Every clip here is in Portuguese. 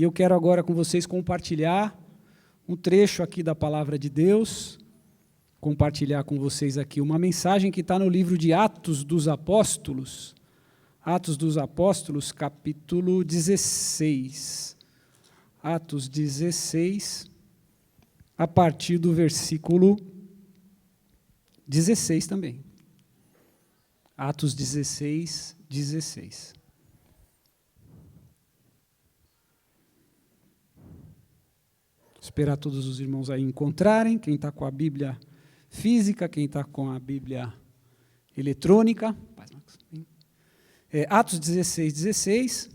E eu quero agora com vocês compartilhar um trecho aqui da Palavra de Deus, compartilhar com vocês aqui uma mensagem que está no livro de Atos dos Apóstolos, capítulo 16. Atos 16, a partir do versículo 16 também. Atos 16, 16. Esperar todos os irmãos aí encontrarem, quem está com a Bíblia física, quem está com a Bíblia eletrônica. Atos 16, 16.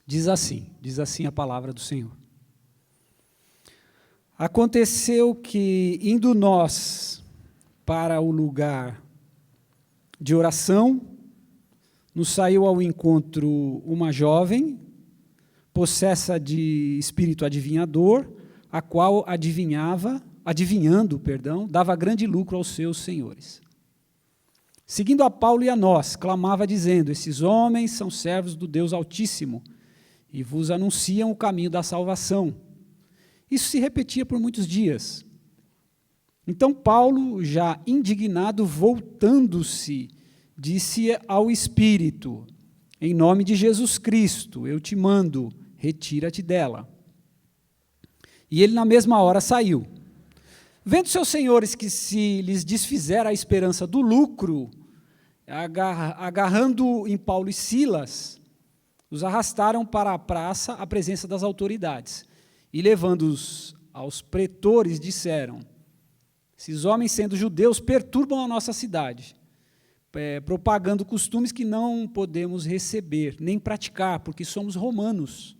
Diz assim a palavra do Senhor. Aconteceu que, indo nós para o lugar de oração, nos saiu ao encontro uma jovem, possessa de espírito adivinhador, a qual adivinhando, dava grande lucro aos seus senhores. Seguindo a Paulo e a nós, clamava dizendo: esses homens são servos do Deus Altíssimo, e vos anunciam o caminho da salvação. Isso se repetia por muitos dias. Então Paulo, já indignado, voltando-se, disse ao Espírito: em nome de Jesus Cristo, eu te mando, retira-te dela. E ele na mesma hora saiu. Vendo seus senhores que se lhes desfizera a esperança do lucro, agarrando em Paulo e Silas, os arrastaram para a praça à presença das autoridades. E levando-os aos pretores, disseram: esses homens, sendo judeus, perturbam a nossa cidade, propagando costumes que não podemos receber, nem praticar, porque somos romanos.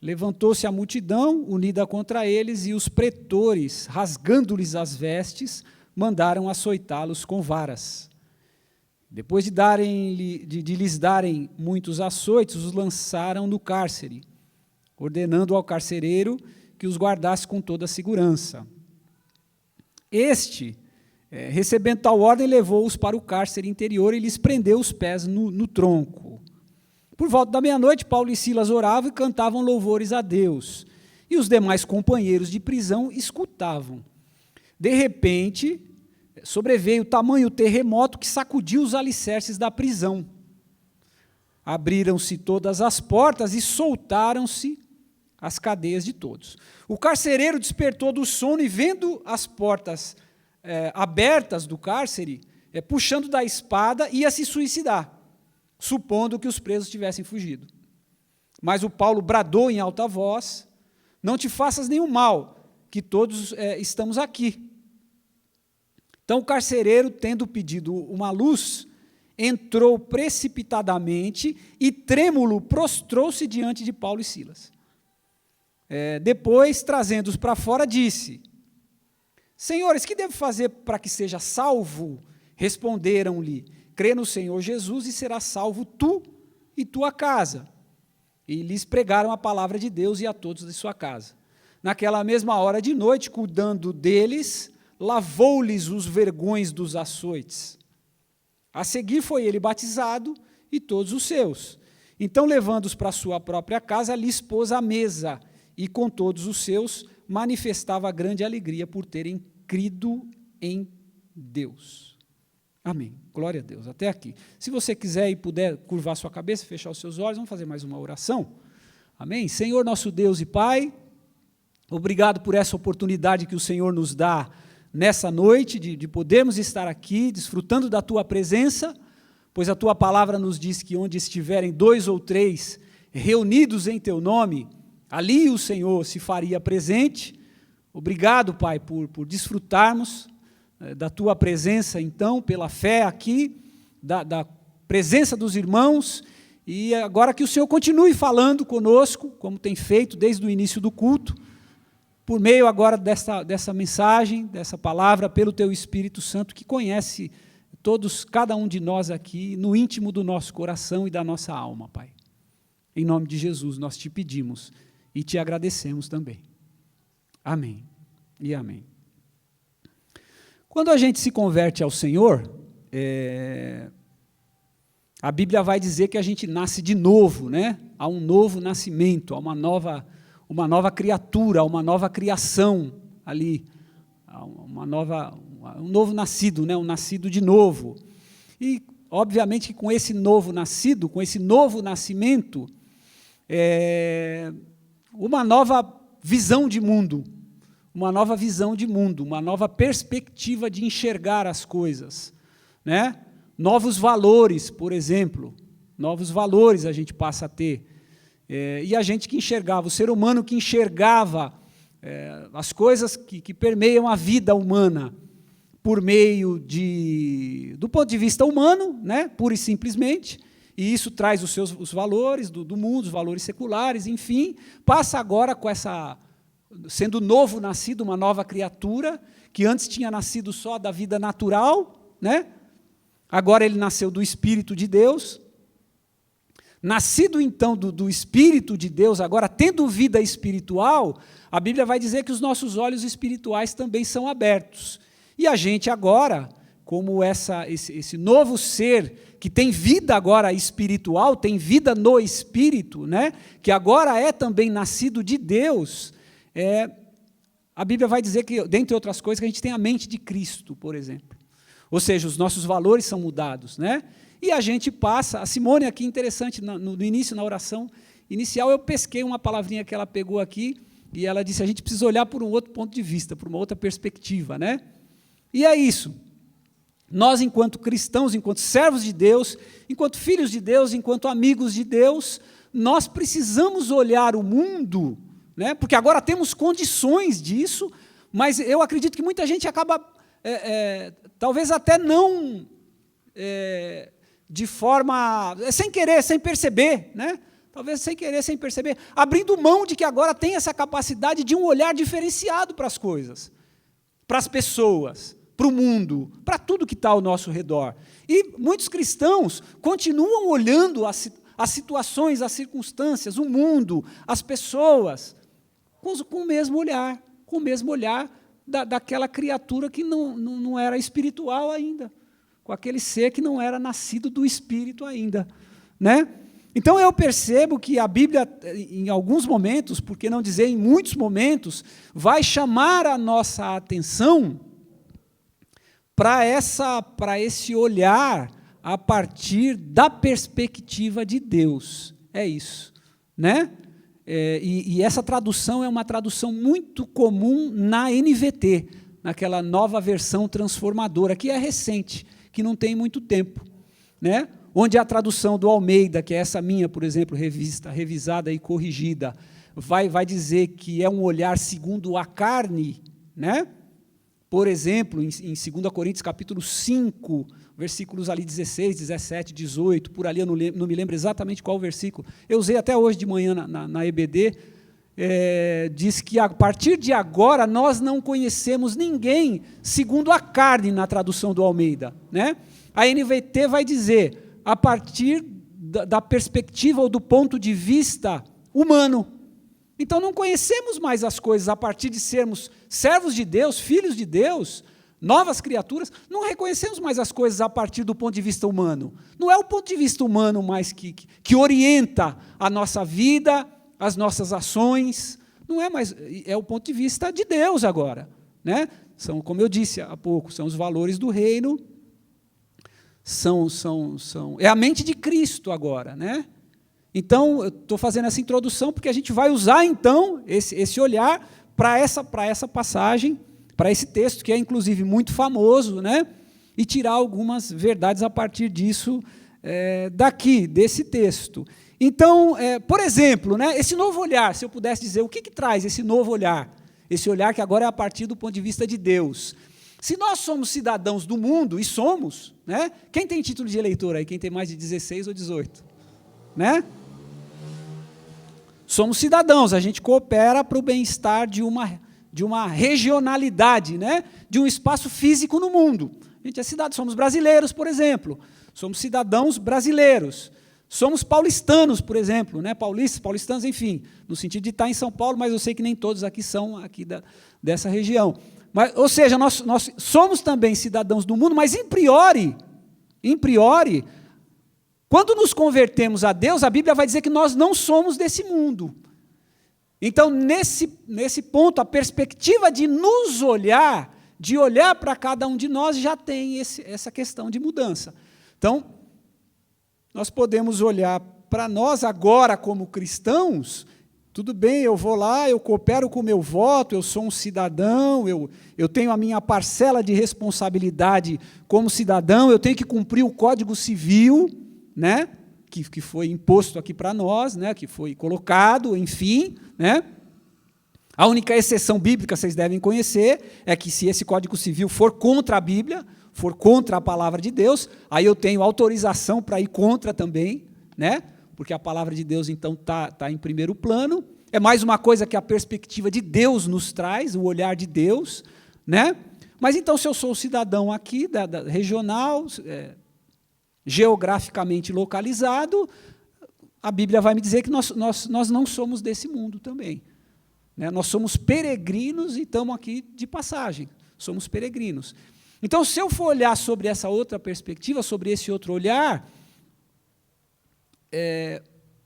Levantou-se a multidão, unida contra eles, e os pretores, rasgando-lhes vestes, mandaram açoitá-los com varas. Depois de lhes darem muitos açoites, os lançaram no cárcere, ordenando ao carcereiro que os guardasse com toda a segurança. Este, recebendo tal ordem, levou-os para o cárcere interior e lhes prendeu os pés no tronco. Por volta da meia-noite, Paulo e Silas oravam e cantavam louvores a Deus, e os demais companheiros de prisão escutavam. De repente, sobreveio tamanho terremoto que sacudiu os alicerces da prisão. Abriram-se todas as portas e soltaram-se as cadeias de todos. O carcereiro despertou do sono e, vendo as portas abertas do cárcere, puxando da espada, ia se suicidar, supondo que os presos tivessem fugido. Mas o Paulo bradou em alta voz: não te faças nenhum mal, que todos estamos aqui. Então o carcereiro, tendo pedido uma luz, entrou precipitadamente e, trêmulo, prostrou-se diante de Paulo e Silas. Depois, trazendo-os para fora, disse: senhores, que devo fazer para que seja salvo? Responderam-lhe: crê no Senhor Jesus e serás salvo tu e tua casa. E lhes pregaram a palavra de Deus e a todos de sua casa. Naquela mesma hora de noite, cuidando deles, lavou-lhes os vergões dos açoites. A seguir foi ele batizado e todos os seus. Então, levando-os para sua própria casa, lhes pôs a mesa, e com todos os seus manifestava grande alegria por terem crido em Deus. Amém. Glória a Deus. Até aqui. Se você quiser e puder curvar sua cabeça, fechar os seus olhos, vamos fazer mais uma oração. Amém? Senhor, nosso Deus e Pai, obrigado por essa oportunidade que o Senhor nos dá nessa noite, de podermos estar aqui, desfrutando da Tua presença, pois a Tua palavra nos diz que onde estiverem 2 ou 3 reunidos em Teu nome, ali o Senhor se faria presente. Obrigado, Pai, por desfrutarmos da Tua presença, então, pela fé aqui, da presença dos irmãos, e agora que o Senhor continue falando conosco, como tem feito desde o início do culto, por meio agora dessa mensagem, dessa palavra, pelo Teu Espírito Santo, que conhece cada um de nós aqui, no íntimo do nosso coração e da nossa alma, Pai. Em nome de Jesus, nós te pedimos e te agradecemos também. Amém e amém. Quando a gente se converte ao Senhor, a Bíblia vai dizer que a gente nasce de novo, né? Há um novo nascimento, há uma nova criatura, há uma nova criação ali, há um novo nascido, né? Um nascido de novo. E, obviamente, que com esse novo nascido, com esse novo nascimento, uma nova visão de mundo, uma nova perspectiva de enxergar as coisas, né? Novos valores, por exemplo, novos valores a gente passa a ter. E a gente que enxergava, o ser humano que enxergava as coisas que permeiam a vida humana por meio do ponto de vista humano, né, pura e simplesmente, e isso traz os valores do mundo, os valores seculares, enfim, passa agora com sendo novo nascido, uma nova criatura, que antes tinha nascido só da vida natural, né? Agora ele nasceu do Espírito de Deus. Nascido, então, do Espírito de Deus, agora tendo vida espiritual, a Bíblia vai dizer que os nossos olhos espirituais também são abertos. E a gente agora, como esse novo ser, que tem vida agora espiritual, tem vida no Espírito, né? Que agora é também nascido de Deus, a Bíblia vai dizer que, dentre outras coisas, que a gente tem a mente de Cristo, por exemplo. Ou seja, os nossos valores são mudados, né? E a gente passa, a Simone aqui, interessante, no início, na oração inicial, eu pesquei uma palavrinha que ela pegou aqui, e ela disse, a gente precisa olhar por um outro ponto de vista, por uma outra perspectiva, né? E é isso. Nós, enquanto cristãos, enquanto servos de Deus, enquanto filhos de Deus, enquanto amigos de Deus, nós precisamos olhar o mundo, né? Porque agora temos condições disso, mas eu acredito que muita gente acaba... talvez até não de forma, sem querer, sem perceber, né? Talvez sem querer, sem perceber, abrindo mão de que agora tem essa capacidade de um olhar diferenciado para as coisas, para as pessoas, para o mundo, para tudo que está ao nosso redor. E muitos cristãos continuam olhando as situações, as circunstâncias, o mundo, as pessoas, com o mesmo olhar, daquela criatura que não era espiritual ainda, com aquele ser que não era nascido do Espírito ainda, né? Então eu percebo que a Bíblia, em alguns momentos, por que não dizer em muitos momentos, vai chamar a nossa atenção para esse olhar a partir da perspectiva de Deus. É isso, né? E essa tradução é uma tradução muito comum na NVT, naquela nova versão transformadora, que é recente, que não tem muito tempo, né? Onde a tradução do Almeida, que é essa minha, por exemplo, revisada e corrigida, vai dizer que é um olhar segundo a carne, né? Por exemplo, em 2 Coríntios capítulo 5, versículos ali 16, 17, 18, por ali eu não me lembro exatamente qual versículo, eu usei até hoje de manhã na EBD, diz que a partir de agora nós não conhecemos ninguém segundo a carne, na tradução do Almeida, né? A NVT vai dizer, a partir da perspectiva ou do ponto de vista humano. Então não conhecemos mais as coisas a partir de sermos servos de Deus, filhos de Deus, novas criaturas, não reconhecemos mais as coisas a partir do ponto de vista humano. Não é o ponto de vista humano mais que orienta a nossa vida, as nossas ações, não é mais, é o ponto de vista de Deus agora, né? São, como eu disse há pouco, são os valores do reino, é a mente de Cristo agora, né? Então, eu estou fazendo essa introdução porque a gente vai usar, então, esse olhar para essa passagem, para esse texto, que é, inclusive, muito famoso, né? E tirar algumas verdades a partir disso, desse texto. Então, por exemplo, né, esse novo olhar, se eu pudesse dizer, o que traz esse novo olhar? Esse olhar que agora é a partir do ponto de vista de Deus. Se nós somos cidadãos do mundo, e somos, né? Quem tem título de eleitor aí? Quem tem mais de 16 ou 18? Né? Somos cidadãos, a gente coopera para o bem-estar de uma regionalidade, né? De um espaço físico no mundo. A gente é cidadão, somos brasileiros, por exemplo. Somos cidadãos brasileiros. Somos paulistanos, por exemplo, né? Paulistanos, enfim, no sentido de estar em São Paulo, mas eu sei que nem todos aqui são aqui dessa região. Ou seja, nós somos também cidadãos do mundo, mas, in priori, In priori, quando nos convertemos a Deus, a Bíblia vai dizer que nós não somos desse mundo. Então, nesse ponto, a perspectiva de nos olhar, de olhar para cada um de nós, já tem essa questão de mudança. Então, nós podemos olhar para nós agora como cristãos. Tudo bem, eu vou lá, eu coopero com o meu voto, eu sou um cidadão, eu tenho a minha parcela de responsabilidade como cidadão, eu tenho que cumprir o Código Civil, né, que foi imposto aqui para nós, né, que foi colocado, enfim. Né? A única exceção bíblica, vocês devem conhecer, é que se esse Código Civil for contra a Bíblia, for contra a palavra de Deus, aí eu tenho autorização para ir contra também, né? Porque a palavra de Deus, então, tá em primeiro plano. É mais uma coisa que a perspectiva de Deus nos traz, o olhar de Deus, né? Mas, então, se eu sou cidadão aqui, da regional, geograficamente localizado, a Bíblia vai me dizer que nós não somos desse mundo também. Né? Nós somos peregrinos e estamos aqui de passagem, somos peregrinos. Então, se eu for olhar sobre essa outra perspectiva, sobre esse outro olhar,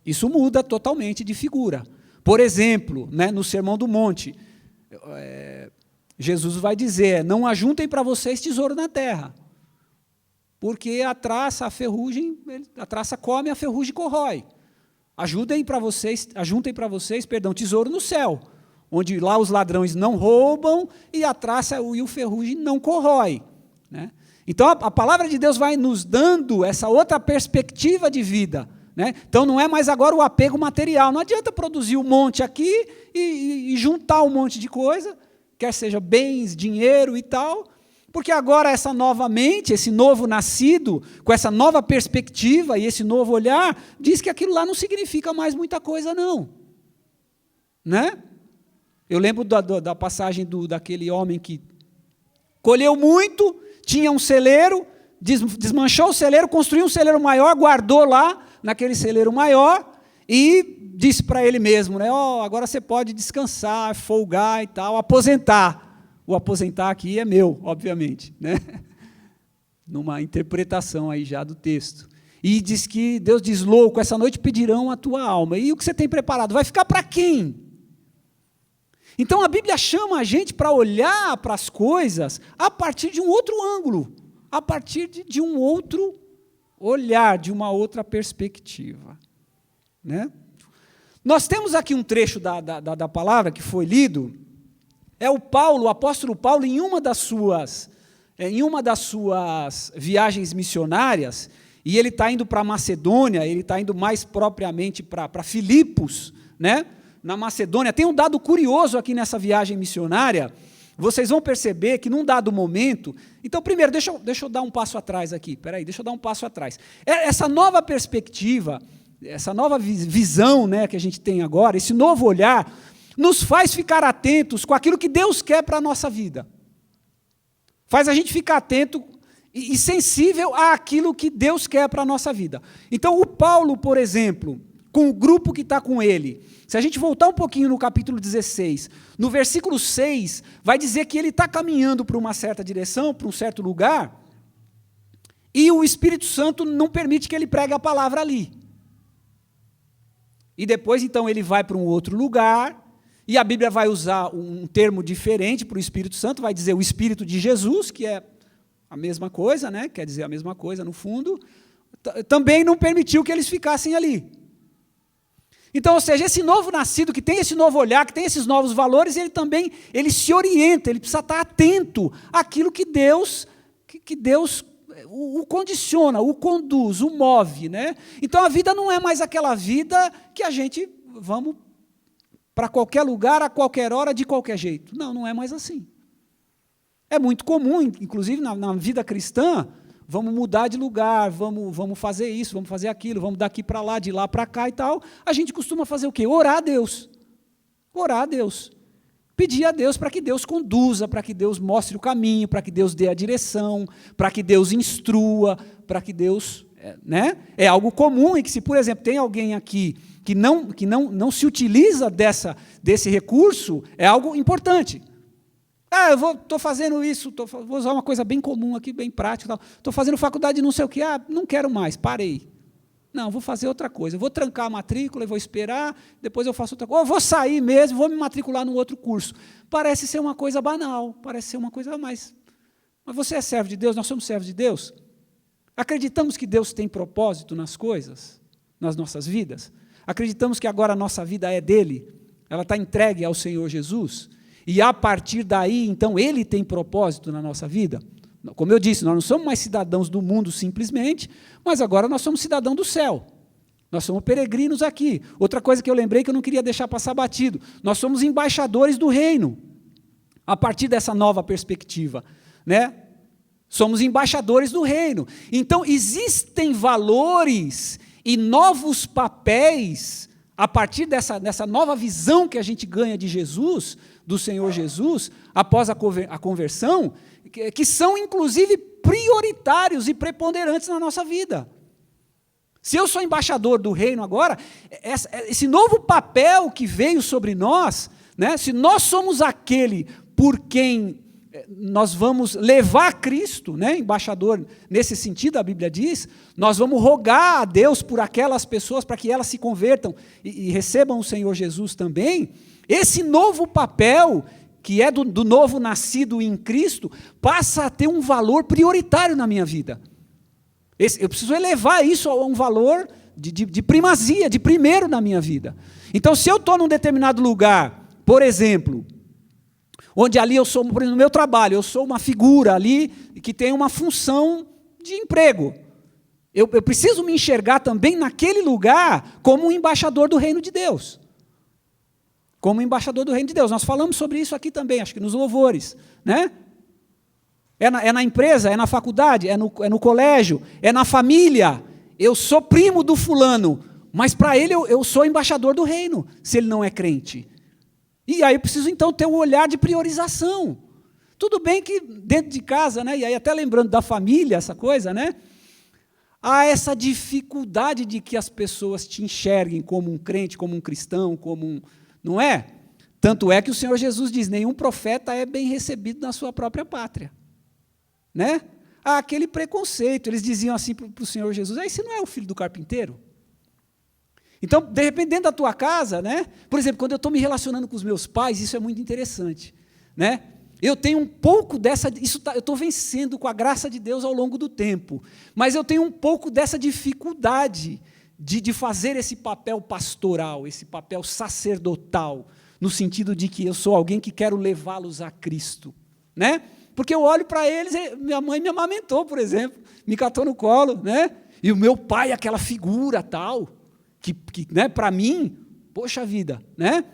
isso muda totalmente de figura. Por exemplo, né, no Sermão do Monte, Jesus vai dizer, não ajuntem para vocês tesouro na terra, porque a traça come, a ferrugem corrói. Ajuntem para vocês, tesouro no céu, onde lá os ladrões não roubam e a traça e o ferrugem não corrói. Né? Então, a palavra de Deus vai nos dando essa outra perspectiva de vida. Né? Então, não é mais agora o apego material. Não adianta produzir um monte aqui e juntar um monte de coisa, quer seja bens, dinheiro e tal, porque agora essa nova mente, esse novo nascido, com essa nova perspectiva e esse novo olhar, diz que aquilo lá não significa mais muita coisa, não. Né? Eu lembro da passagem daquele homem que colheu muito, tinha um celeiro, desmanchou o celeiro, construiu um celeiro maior, guardou lá naquele celeiro maior e disse para ele mesmo, né, agora você pode descansar, folgar e tal, aposentar. O aposentar aqui é meu, obviamente, né? Numa interpretação aí já do texto. E diz que Deus diz, louco, essa noite pedirão a tua alma. E o que você tem preparado? Vai ficar para quem? Então a Bíblia chama a gente para olhar para as coisas a partir de um outro ângulo, a partir de um outro olhar, de uma outra perspectiva. Né? Nós temos aqui um trecho da palavra que foi lido. É o apóstolo Paulo, em uma das suas viagens missionárias, e ele está indo para a Macedônia, ele está indo mais propriamente para Filipos, né? Na Macedônia. Tem um dado curioso aqui nessa viagem missionária, vocês vão perceber que num dado momento... Então, primeiro, deixa eu dar um passo atrás aqui, deixa eu dar um passo atrás. Essa nova perspectiva, essa nova visão, né, que a gente tem agora, esse novo olhar, nos faz ficar atentos com aquilo que Deus quer para a nossa vida. Faz a gente ficar atento e sensível àquilo que Deus quer para a nossa vida. Então, o Paulo, por exemplo, com o grupo que está com ele, se a gente voltar um pouquinho no capítulo 16, no versículo 6, vai dizer que ele está caminhando para uma certa direção, para um certo lugar, e o Espírito Santo não permite que ele pregue a palavra ali. E depois, então, ele vai para um outro lugar, e a Bíblia vai usar um termo diferente para o Espírito Santo, vai dizer o Espírito de Jesus, que é a mesma coisa, né? Quer dizer a mesma coisa no fundo, também não permitiu que eles ficassem ali. Então, ou seja, esse novo nascido, que tem esse novo olhar, que tem esses novos valores, ele se orienta, ele precisa estar atento àquilo que Deus o condiciona, o conduz, o move. Né? Então, a vida não é mais aquela vida que a gente vamos para qualquer lugar, a qualquer hora, de qualquer jeito. Não, não é mais assim. É muito comum, inclusive na vida cristã, vamos mudar de lugar, vamos fazer isso, vamos fazer aquilo, vamos daqui para lá, de lá para cá e tal. A gente costuma fazer o quê? Orar a Deus. Orar a Deus. Pedir a Deus para que Deus conduza, para que Deus mostre o caminho, para que Deus dê a direção, para que Deus instrua, para que Deus... Né? É algo comum, e que se, por exemplo, tem alguém aqui que não se utiliza desse recurso, é algo importante. eu estou fazendo isso, vou usar uma coisa bem comum aqui, bem prática. Estou fazendo faculdade de não sei o quê, não quero mais, parei. Não, vou fazer outra coisa. Eu vou trancar a matrícula e vou esperar, depois eu faço outra coisa. Ou vou sair mesmo, vou me matricular num outro curso. Parece ser uma coisa banal, parece ser uma coisa mais... Mas você é servo de Deus, nós somos servos de Deus? Acreditamos que Deus tem propósito nas coisas, nas nossas vidas? Acreditamos que agora a nossa vida é dele? Ela está entregue ao Senhor Jesus? E a partir daí, então, Ele tem propósito na nossa vida? Como eu disse, nós não somos mais cidadãos do mundo simplesmente, mas agora nós somos cidadãos do céu. Nós somos peregrinos aqui. Outra coisa que eu lembrei que eu não queria deixar passar batido, nós somos embaixadores do reino, a partir dessa nova perspectiva, né? Somos embaixadores do reino. Então, existem valores e novos papéis, a partir dessa nova visão que a gente ganha de Jesus, do Senhor Jesus, após a conversão, que são, inclusive, prioritários e preponderantes na nossa vida. Se eu sou embaixador do reino agora, esse novo papel que veio sobre nós, né, se nós somos aquele por quem nós vamos levar Cristo, né, embaixador nesse sentido, a Bíblia diz, nós vamos rogar a Deus por aquelas pessoas para que elas se convertam e recebam o Senhor Jesus também. Esse novo papel, que é do novo nascido em Cristo, passa a ter um valor prioritário na minha vida. Eu preciso elevar isso a um valor de primazia, de primeiro na minha vida. Então, se eu estou num determinado lugar, por exemplo, onde ali eu sou, por exemplo, no meu trabalho, eu sou uma figura ali que tem uma função de emprego, eu preciso me enxergar também naquele lugar como um embaixador do reino de Deus. Como embaixador do reino de Deus. Nós falamos sobre isso aqui também, acho que nos louvores, né? É na empresa, é na faculdade, é no colégio, é na família. Eu sou primo do fulano, mas para ele eu sou embaixador do reino, se ele não é crente. E aí eu preciso então ter um olhar de priorização. Tudo bem que dentro de casa, né, e aí até lembrando da família, essa coisa, né? Há essa dificuldade de que as pessoas te enxerguem como um crente, como um cristão, como um... Não é? Tanto é que o Senhor Jesus diz, nenhum profeta é bem recebido na sua própria pátria. Né? Há aquele preconceito, eles diziam assim para o Senhor Jesus, esse não é o filho do carpinteiro? Então, de repente, dentro da tua casa, né? Por exemplo, quando eu estou me relacionando com os meus pais, isso é muito interessante. Né? Eu tenho um pouco dessa, eu estou vencendo com a graça de Deus ao longo do tempo, mas eu tenho um pouco dessa dificuldade de fazer esse papel pastoral, esse papel sacerdotal, no sentido de que eu sou alguém que quero levá-los a Cristo, né? Porque eu olho para eles, minha mãe me amamentou, por exemplo, me catou no colo, né? E o meu pai, aquela figura tal, que né, para mim, poxa vida, né?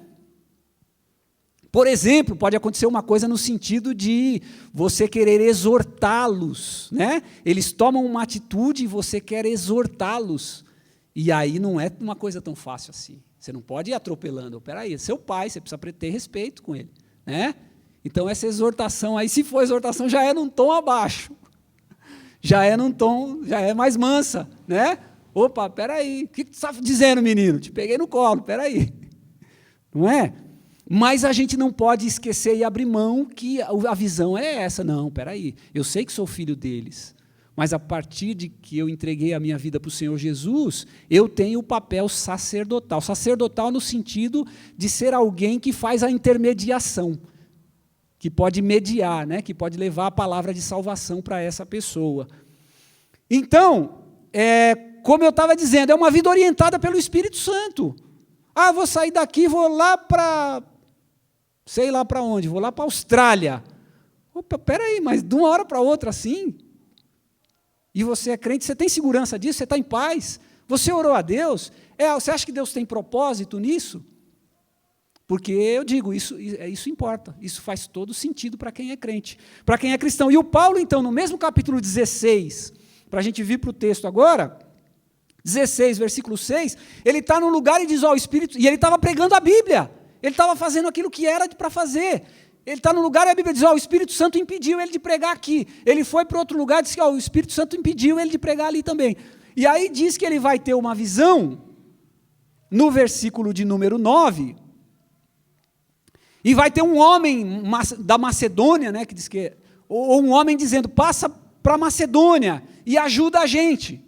Por exemplo, pode acontecer uma coisa no sentido de você querer exortá-los, né? Eles tomam uma atitude e você quer exortá-los. E aí não é uma coisa tão fácil assim. Você não pode ir atropelando. Espera aí, é seu pai, você precisa ter respeito com ele, né? Então essa exortação aí, se for exortação, já é num tom abaixo. Já é num tom, já é mais mansa, né? Opa, espera aí, o que você está dizendo, menino? Te peguei no colo, espera aí. Não é? Mas a gente não pode esquecer e abrir mão que a visão é essa. Não, espera aí, eu sei que sou filho deles. Mas a partir de que eu entreguei a minha vida para o Senhor Jesus, eu tenho o papel sacerdotal. Sacerdotal no sentido de ser alguém que faz a intermediação, que pode mediar, né? Que pode levar a palavra de salvação para essa pessoa. Então, como eu estava dizendo, é uma vida orientada pelo Espírito Santo. Ah, vou sair daqui, vou lá para... sei lá para onde, vou lá para a Austrália. Opa, peraí, mas de uma hora para outra assim... E você é crente, você tem segurança disso, você está em paz, você orou a Deus, você acha que Deus tem propósito nisso? Porque eu digo, isso importa, isso faz todo sentido para quem é crente, para quem é cristão. E o Paulo, então, no mesmo capítulo 16, para a gente vir para o texto agora, 16, versículo 6, ele está num lugar e diz, ó, o Espírito, e ele estava pregando a Bíblia, ele estava fazendo aquilo que era para fazer. Ele está no lugar e a Bíblia diz, o Espírito Santo impediu ele de pregar aqui. Ele foi para outro lugar e disse que o Espírito Santo impediu ele de pregar ali também. E aí diz que ele vai ter uma visão, no versículo de número 9, E vai ter um homem da Macedônia, né, que diz que, ou um homem dizendo, passa para a Macedônia e ajuda a gente.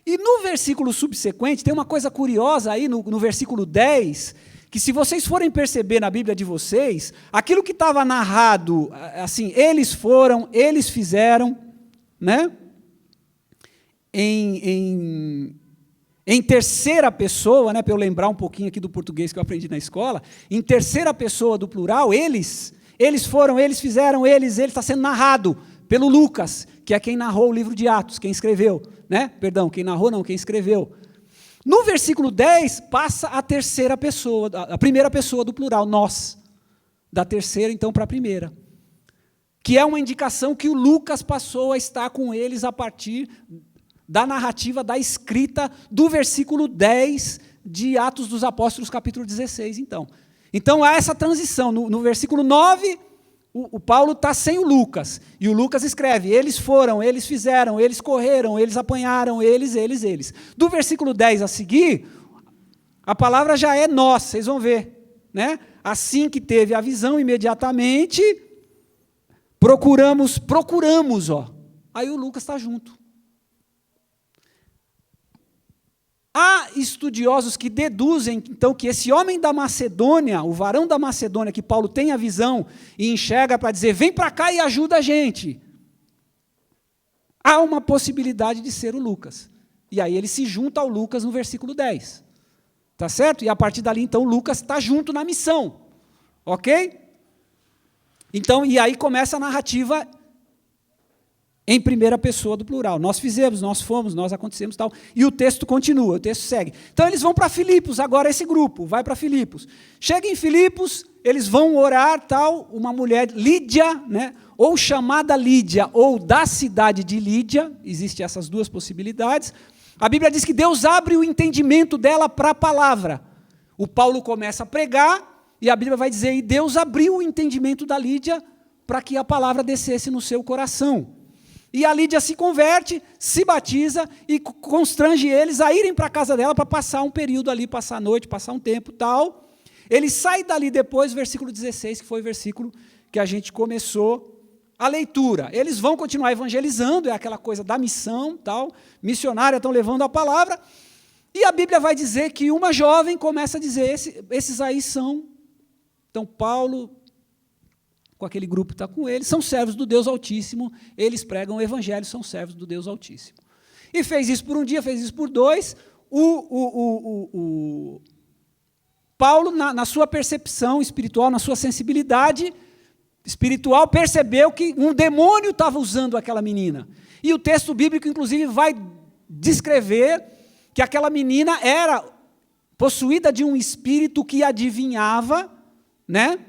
E no versículo subsequente, tem uma coisa curiosa aí, no versículo 10, que se vocês forem perceber na Bíblia de vocês, aquilo que estava narrado, assim, eles foram, eles fizeram, né? Em terceira pessoa, né, para eu lembrar um pouquinho aqui do português que eu aprendi na escola, em terceira pessoa do plural, eles foram, eles fizeram, eles está sendo narrado pelo Lucas, que é quem narrou o livro de Atos, quem escreveu, né? Perdão, quem narrou não, quem escreveu. No versículo 10, passa a terceira pessoa, a primeira pessoa do plural, nós. Da terceira, então, para a primeira. Que é uma indicação que o Lucas passou a estar com eles a partir da narrativa, da escrita do versículo 10 de Atos dos Apóstolos, capítulo 16, então. Então, há essa transição. No versículo 9, o Paulo está sem o Lucas. E o Lucas escreve, eles foram, eles fizeram, eles correram, eles apanharam, eles. Do versículo 10 a seguir, a palavra já é nós, vocês vão ver. Né? Assim que teve a visão, imediatamente, procuramos, ó. Aí o Lucas está junto. Há estudiosos que deduzem, então, que esse homem da Macedônia, o varão da Macedônia, que Paulo tem a visão e enxerga para dizer, vem para cá e ajuda a gente. Há uma possibilidade de ser o Lucas. E aí ele se junta ao Lucas no versículo 10. Tá certo? E a partir dali, então, Lucas está junto na missão. Ok? Então, e aí começa a narrativa em primeira pessoa do plural. Nós fizemos, nós fomos, nós acontecemos, tal. E o texto continua, o texto segue. Então, eles vão para Filipos, agora esse grupo vai para Filipos. Chega em Filipos, eles vão orar, tal, uma mulher, Lídia, né, ou chamada Lídia, ou da cidade de Lídia, existem essas duas possibilidades. A Bíblia diz que Deus abre o entendimento dela para a palavra. O Paulo começa a pregar, e a Bíblia vai dizer, e Deus abriu o entendimento da Lídia para que a palavra descesse no seu coração. E a Lídia se converte, se batiza e constrange eles a irem para a casa dela para passar um período ali, passar a noite, passar um tempo e tal. Ele sai dali depois, versículo 16, que foi o versículo que a gente começou a leitura. Eles vão continuar evangelizando, é aquela coisa da missão, tal, missionária, estão levando a palavra. E a Bíblia vai dizer que uma jovem começa a dizer, esses aí são. Então, Paulo, com aquele grupo que está com ele, são servos do Deus Altíssimo, eles pregam o Evangelho, são servos do Deus Altíssimo. E fez isso por um dia, fez isso por dois. Paulo, na sua percepção espiritual, na sua sensibilidade espiritual, percebeu que um demônio estava usando aquela menina. E o texto bíblico, inclusive, vai descrever que aquela menina era possuída de um espírito que adivinhava, né?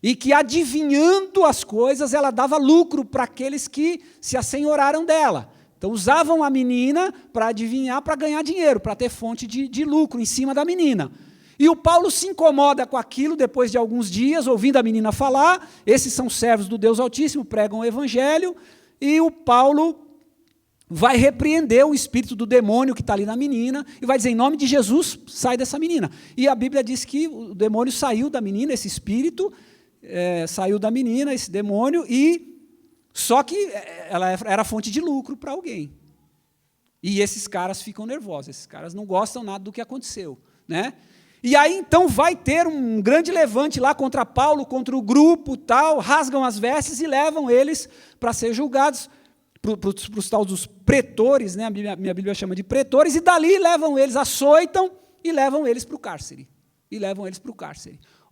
E que, adivinhando as coisas, ela dava lucro para aqueles que se assenhoraram dela. Então, usavam a menina para adivinhar, para ganhar dinheiro, para ter fonte de lucro em cima da menina. E o Paulo se incomoda com aquilo, depois de alguns dias, ouvindo a menina falar, esses são servos do Deus Altíssimo, pregam o Evangelho, e o Paulo vai repreender o espírito do demônio que está ali na menina, e vai dizer, em nome de Jesus, sai dessa menina. E a Bíblia diz que o demônio saiu da menina, esse espírito, saiu da menina, esse demônio, e só que ela era fonte de lucro para alguém. E esses caras ficam nervosos, esses caras não gostam nada do que aconteceu. Né? E aí, então, vai ter um grande levante lá contra Paulo, contra o grupo, tal, rasgam as vestes e levam eles para ser julgados, para os tais dos pretores, né? Minha Bíblia chama de pretores, e dali levam eles, açoitam e levam eles para o cárcere.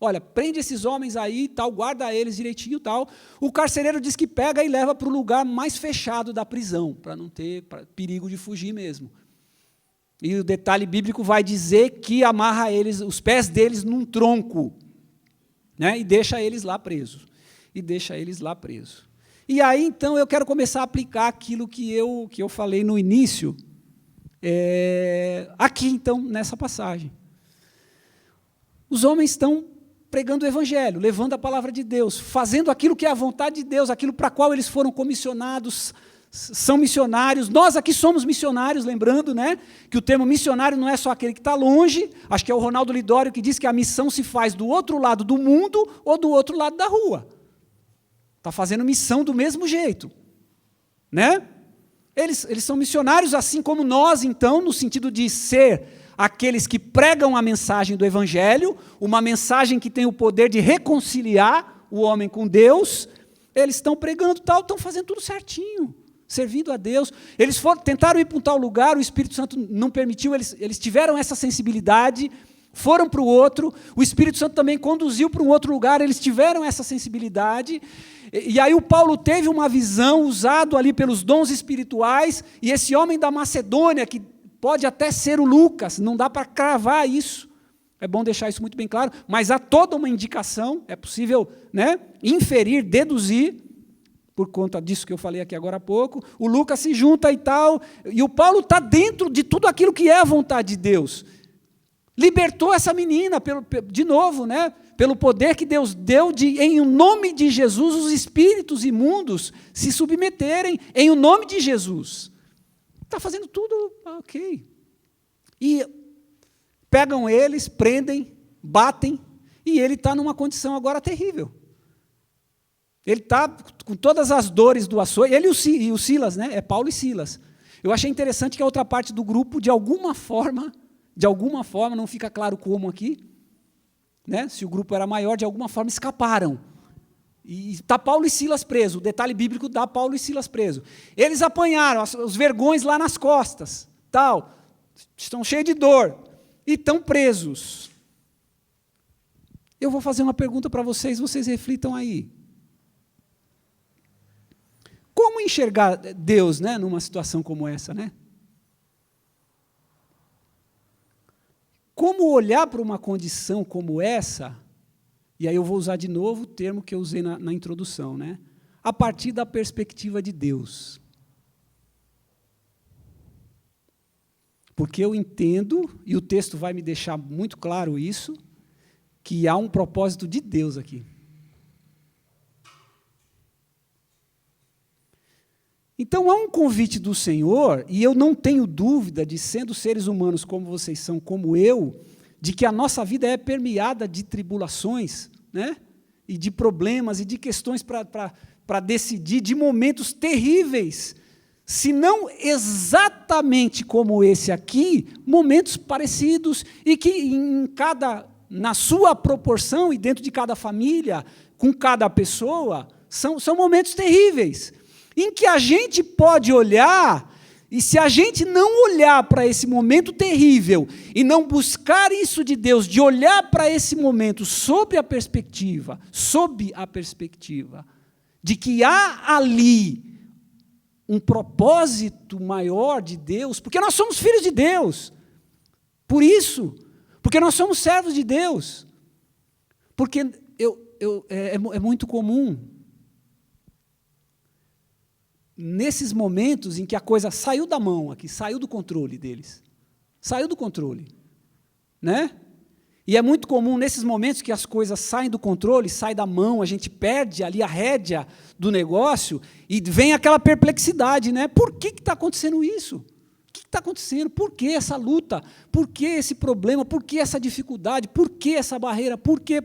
Olha, prende esses homens aí, tal, guarda eles direitinho, tal. O carcereiro diz que pega e leva para o lugar mais fechado da prisão, para não ter perigo de fugir mesmo. E o detalhe bíblico vai dizer que amarra eles, os pés deles num tronco, né, e deixa eles lá presos. E aí, então, eu quero começar a aplicar aquilo que eu falei no início, aqui, então, nessa passagem. Os homens estão pregando o Evangelho, levando a palavra de Deus, fazendo aquilo que é a vontade de Deus, aquilo para qual eles foram comissionados, são missionários. Nós aqui somos missionários, lembrando, né, que o termo missionário não é só aquele que está longe. Acho que é o Ronaldo Lidório que diz que a missão se faz do outro lado do mundo ou do outro lado da rua. Está fazendo missão do mesmo jeito, né? Eles são missionários assim como nós, então, no sentido de ser aqueles que pregam a mensagem do Evangelho, uma mensagem que tem o poder de reconciliar o homem com Deus. Eles estão pregando tal, estão fazendo tudo certinho, servindo a Deus. Eles tentaram ir para um tal lugar, o Espírito Santo não permitiu, eles tiveram essa sensibilidade, foram para o outro, o Espírito Santo também conduziu para um outro lugar, eles tiveram essa sensibilidade, e aí o Paulo teve uma visão, usado ali pelos dons espirituais, e esse homem da Macedônia, que pode até ser o Lucas, não dá para cravar isso, é bom deixar isso muito bem claro, mas há toda uma indicação, é possível, né, inferir, deduzir, por conta disso que eu falei aqui agora há pouco, o Lucas se junta e tal, e o Paulo está dentro de tudo aquilo que é a vontade de Deus. Libertou essa menina, de novo, né, pelo poder que Deus deu em nome de Jesus, os espíritos imundos se submeterem em nome de Jesus. Está fazendo tudo ok. E pegam eles, prendem, batem, e ele está numa condição agora terrível. Ele está com todas as dores do açoite, ele e o Silas, né, é Paulo e Silas. Eu achei interessante que a outra parte do grupo, de alguma forma, não fica claro como aqui, né? Se o grupo era maior, de alguma forma escaparam. E está Paulo e Silas presos, o detalhe bíblico dá Paulo e Silas presos. Eles apanharam os vergões lá nas costas, tal, estão cheios de dor, e estão presos. Eu vou fazer uma pergunta para vocês reflitam aí. Como enxergar Deus, né, numa situação como essa, né? Como olhar para uma condição como essa, e aí eu vou usar de novo o termo que eu usei na introdução, né? A partir da perspectiva de Deus. Porque eu entendo, e o texto vai me deixar muito claro isso, que há um propósito de Deus aqui. Então, há um convite do Senhor, e eu não tenho dúvida de, sendo seres humanos como vocês são, como eu, de que a nossa vida é permeada de tribulações, né? E de problemas, e de questões para decidir, de momentos terríveis, se não exatamente como esse aqui, momentos parecidos, e que na sua proporção, e dentro de cada família, com cada pessoa, são momentos terríveis, em que a gente pode olhar, e se a gente não olhar para esse momento terrível, e não buscar isso de Deus, de olhar para esse momento sob a perspectiva de que há ali um propósito maior de Deus, porque nós somos filhos de Deus, por isso, porque nós somos servos de Deus, porque é muito comum, nesses momentos em que a coisa saiu da mão aqui, saiu do controle deles, saiu do controle, né? E é muito comum nesses momentos que as coisas saem do controle, saem da mão, a gente perde ali a rédea do negócio e vem aquela perplexidade, né? Por que está acontecendo isso? O que está acontecendo? Por que essa luta? Por que esse problema? Por que essa dificuldade? Por que essa barreira? Por quê?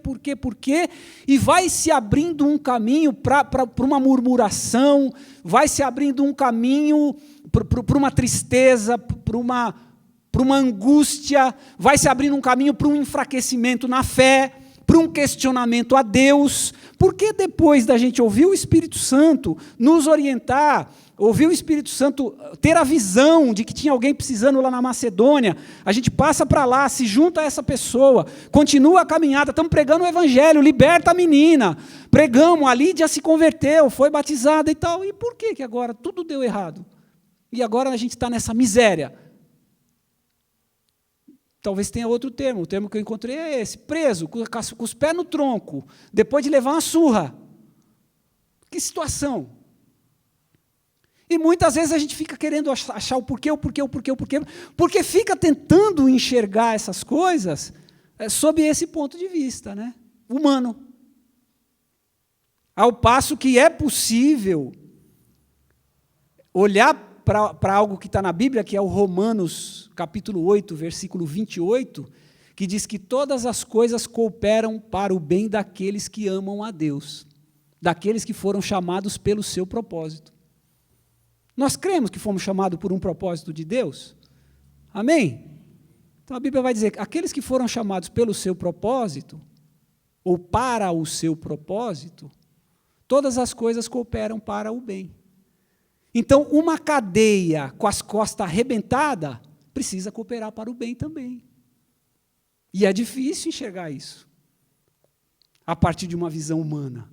E vai se abrindo um caminho para uma murmuração, vai se abrindo um caminho para uma tristeza, para uma angústia, vai se abrindo um caminho para um enfraquecimento na fé, para um questionamento a Deus, porque depois da gente ouvir o Espírito Santo nos orientar, ouvir o Espírito Santo ter a visão de que tinha alguém precisando lá na Macedônia, a gente passa para lá, se junta a essa pessoa, continua a caminhada, estamos pregando o Evangelho, liberta a menina, pregamos, a Lídia se converteu, foi batizada e tal, e por que agora tudo deu errado? E agora a gente está nessa miséria. Talvez tenha outro termo, o termo que eu encontrei é esse, preso, com os pés no tronco, depois de levar uma surra. Que situação! E muitas vezes a gente fica querendo achar o porquê, porque fica tentando enxergar essas coisas sob esse ponto de vista, né? Humano. Ao passo que é possível olhar para algo que está na Bíblia, que é o Romanos, capítulo 8, versículo 28, que diz que todas as coisas cooperam para o bem daqueles que amam a Deus, daqueles que foram chamados pelo seu propósito. Nós cremos que fomos chamados por um propósito de Deus? Amém? Então a Bíblia vai dizer que aqueles que foram chamados pelo seu propósito, ou para o seu propósito, todas as coisas cooperam para o bem. Então, uma cadeia com as costas arrebentadas precisa cooperar para o bem também. E é difícil enxergar isso a partir de uma visão humana.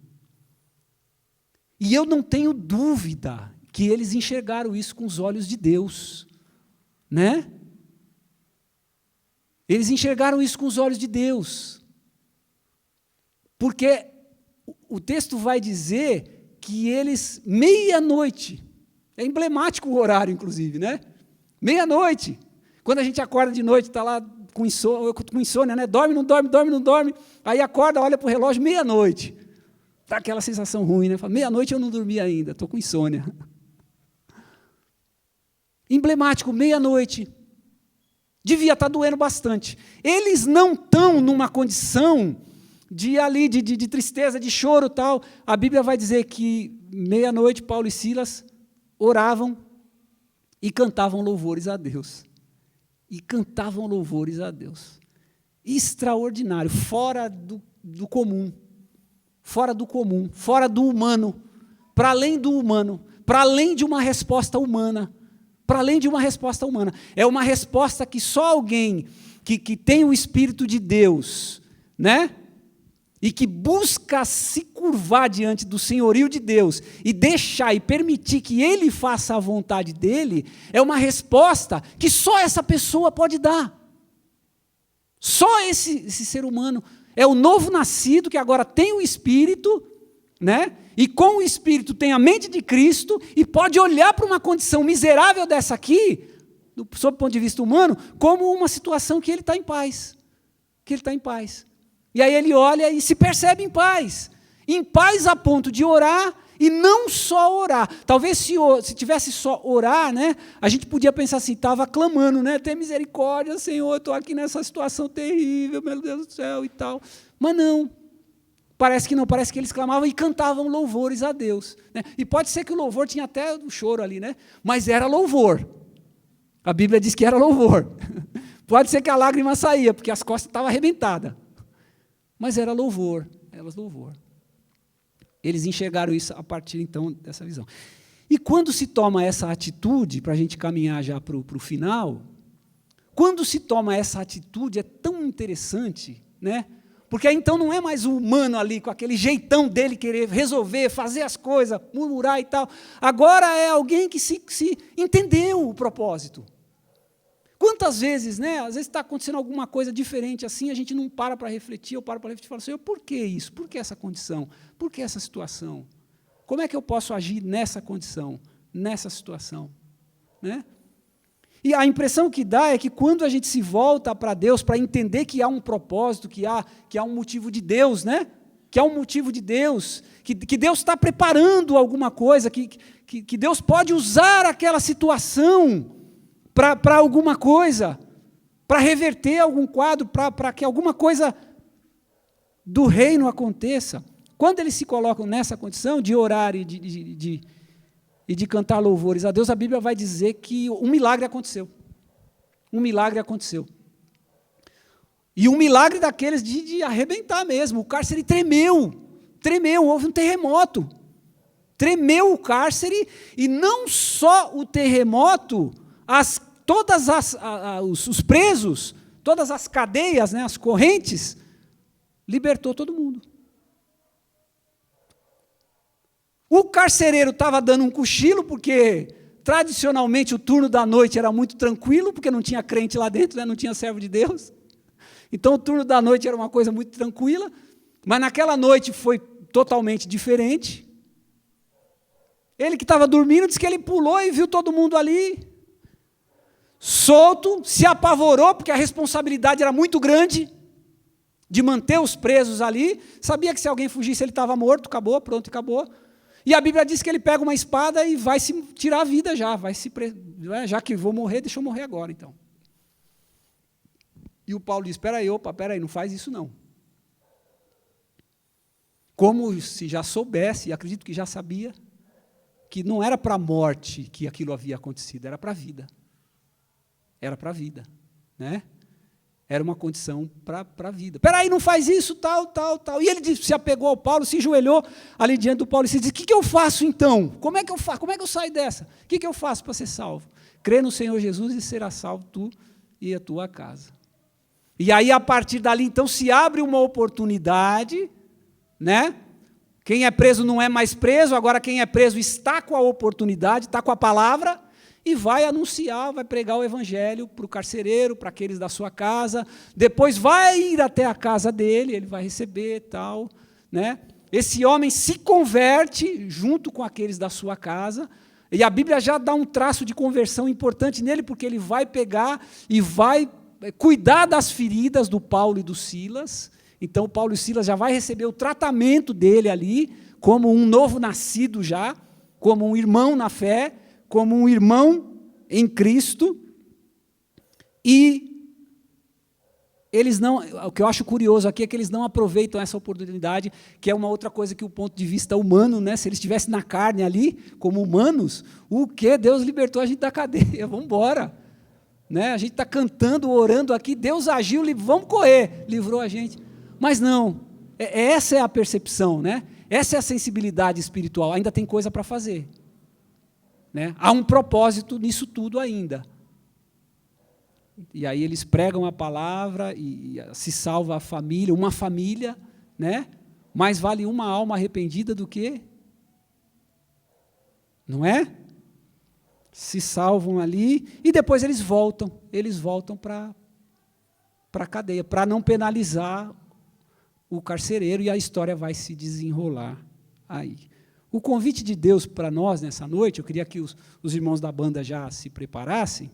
E eu não tenho dúvida que eles enxergaram isso com os olhos de Deus, né? Eles enxergaram isso com os olhos de Deus. Porque o texto vai dizer que eles, meia-noite, é emblemático o horário, inclusive, né? Meia-noite. Quando a gente acorda de noite, está lá com insônia, né? Dorme, não dorme. Aí acorda, olha para o relógio, meia-noite. Dá aquela sensação ruim, né? Fala, meia-noite eu não dormi ainda, estou com insônia. Emblemático, meia-noite. Devia estar doendo bastante. Eles não estão numa condição de tristeza, de choro e tal. A Bíblia vai dizer que meia-noite Paulo e Silas oravam e cantavam louvores a Deus. E cantavam louvores a Deus. Extraordinário, fora do comum. Fora do comum, fora do humano, para além do humano, para além de uma resposta humana. Para além de uma resposta humana. É uma resposta que só alguém que tem o Espírito de Deus, né? E que busca se curvar diante do senhorio de Deus e deixar e permitir que Ele faça a vontade dEle, é uma resposta que só essa pessoa pode dar. Só esse ser humano. É o novo nascido que agora tem o Espírito, né? E com o Espírito tem a mente de Cristo e pode olhar para uma condição miserável dessa aqui, sob o ponto de vista humano, como uma situação que ele está em paz. Que ele está em paz. E aí ele olha e se percebe em paz. Em paz a ponto de orar e não só orar. Talvez se tivesse só orar, né, a gente podia pensar assim, estava clamando, né? Tem misericórdia, Senhor, eu estou aqui nessa situação terrível, meu Deus do céu e tal. Mas não. Parece que não, parece que eles clamavam e cantavam louvores a Deus. Né? E pode ser que o louvor tinha até o choro ali, né? Mas era louvor. A Bíblia diz que era louvor. Pode ser que a lágrima saía, porque as costas estavam arrebentadas. Mas era louvor, elas louvor. Eles enxergaram isso a partir, então, dessa visão. E quando se toma essa atitude, para a gente caminhar já para o final, quando se toma essa atitude, é tão interessante, né? Porque aí então não é mais o humano ali, com aquele jeitão dele querer resolver, fazer as coisas, murmurar e tal. Agora é alguém que se entendeu o propósito. Quantas vezes, né? Às vezes está acontecendo alguma coisa diferente assim, a gente não para refletir, eu paro para refletir e falo, Senhor, por que isso? Por que essa condição? Por que essa situação? Como é que eu posso agir nessa condição, nessa situação? Né? E a impressão que dá é que quando a gente se volta para Deus, para entender que há um propósito, que há um motivo de Deus, né? Que há um motivo de Deus, que Deus está preparando alguma coisa, que Deus pode usar aquela situação para alguma coisa, para reverter algum quadro, para que alguma coisa do reino aconteça. Quando eles se colocam nessa condição de orar e de cantar louvores a Deus, a Bíblia vai dizer que um milagre aconteceu. Um milagre aconteceu. E um milagre daqueles de arrebentar mesmo. O cárcere tremeu, houve um terremoto. Tremeu o cárcere, e não só o terremoto, os presos, todas as cadeias, né, as correntes, libertou todo mundo. O carcereiro estava dando um cochilo, porque tradicionalmente o turno da noite era muito tranquilo, porque não tinha crente lá dentro, né? Não tinha servo de Deus. Então o turno da noite era uma coisa muito tranquila, mas naquela noite foi totalmente diferente. Ele que estava dormindo, disse que ele pulou e viu todo mundo ali, solto, se apavorou, porque a responsabilidade era muito grande de manter os presos ali, sabia que se alguém fugisse ele estava morto, acabou, pronto, acabou. E a Bíblia diz que ele pega uma espada e vai se tirar a vida já, já que vou morrer, deixa eu morrer agora, então. E o Paulo diz, espera aí, não faz isso não. Como se já soubesse, e acredito que já sabia, que não era para a morte que aquilo havia acontecido, era para a vida. Era para a vida, né? Era uma condição para a vida. Espera aí, não faz isso, tal. E ele se apegou ao Paulo, se enjoelhou ali diante do Paulo e se disse, o que eu faço então? Como é que eu faço? Como é que eu saio dessa? O que eu faço para ser salvo? Crê no Senhor Jesus e será salvo tu e a tua casa. E aí, a partir dali, então, se abre uma oportunidade, né? Quem é preso não é mais preso, agora quem é preso está com a oportunidade, está com a palavra, e vai anunciar, vai pregar o evangelho para o carcereiro, para aqueles da sua casa, depois vai ir até a casa dele, ele vai receber tal, né? Esse homem se converte junto com aqueles da sua casa, e a Bíblia já dá um traço de conversão importante nele, porque ele vai pegar e vai cuidar das feridas do Paulo e do Silas. Então, o Paulo e Silas já vai receber o tratamento dele ali, como um novo nascido já, como um irmão na fé, como um irmão em Cristo. E eles não, o que eu acho curioso aqui é que eles não aproveitam essa oportunidade, que é uma outra coisa que o ponto de vista humano, né? Se eles estivessem na carne ali, como humanos, o que? Deus libertou a gente da cadeia, vamos embora. Né? A gente está cantando, orando aqui, Deus agiu, vamos correr, livrou a gente. Mas não, essa é a percepção, né? Essa é a sensibilidade espiritual, ainda tem coisa para fazer. Né? Há um propósito nisso tudo ainda. E aí eles pregam a palavra e se salva a família, uma família, né? Mais vale uma alma arrependida do que? Não é? Se salvam ali e depois eles voltam para a cadeia, para não penalizar o carcereiro, e a história vai se desenrolar aí. O convite de Deus para nós nessa noite, eu queria que os irmãos da banda já se preparassem,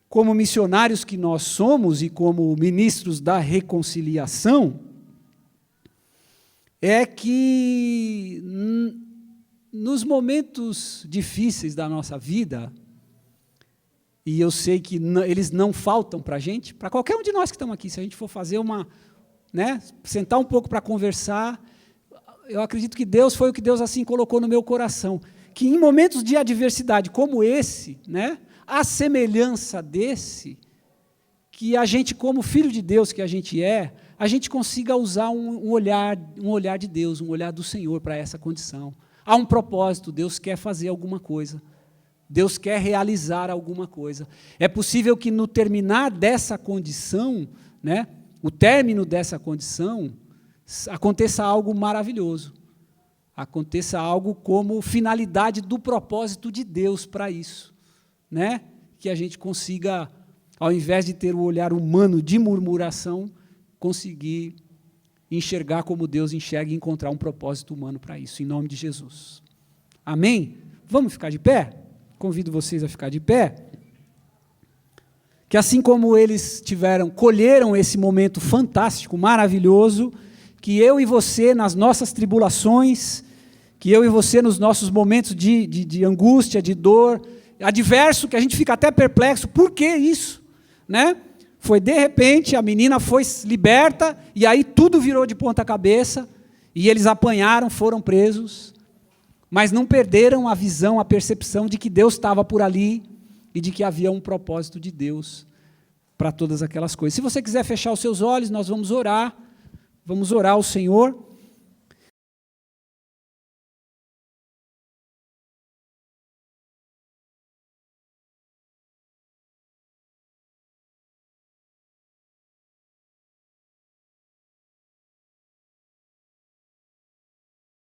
como missionários que nós somos e como ministros da reconciliação, é que nos momentos difíceis da nossa vida, e eu sei que eles não faltam para a gente, para qualquer um de nós que estamos aqui, se a gente for fazer sentar um pouco para conversar, eu acredito que foi o que Deus assim colocou no meu coração, que em momentos de adversidade como esse, né, a semelhança desse, que a gente, como filho de Deus que a gente consiga usar um olhar de Deus, um olhar do Senhor para essa condição. Há um propósito, Deus quer fazer alguma coisa, Deus quer realizar alguma coisa. É possível que no terminar dessa condição, né, o término dessa condição, aconteça algo maravilhoso, aconteça algo como finalidade do propósito de Deus para isso, né? Que a gente consiga, ao invés de ter o olhar humano de murmuração, conseguir enxergar como Deus enxerga e encontrar um propósito humano para isso, em nome de Jesus. Amém? Vamos ficar de pé? Convido vocês a ficar de pé. Que assim como eles colheram esse momento fantástico, maravilhoso, que eu e você, nas nossas tribulações, que eu e você, nos nossos momentos de angústia, de dor, adverso, que a gente fica até perplexo, por que isso? Né? Foi de repente, a menina foi liberta, e aí tudo virou de ponta cabeça, e eles apanharam, foram presos, mas não perderam a visão, a percepção de que Deus estava por ali, e de que havia um propósito de Deus para todas aquelas coisas. Se você quiser fechar os seus olhos, nós vamos orar ao Senhor.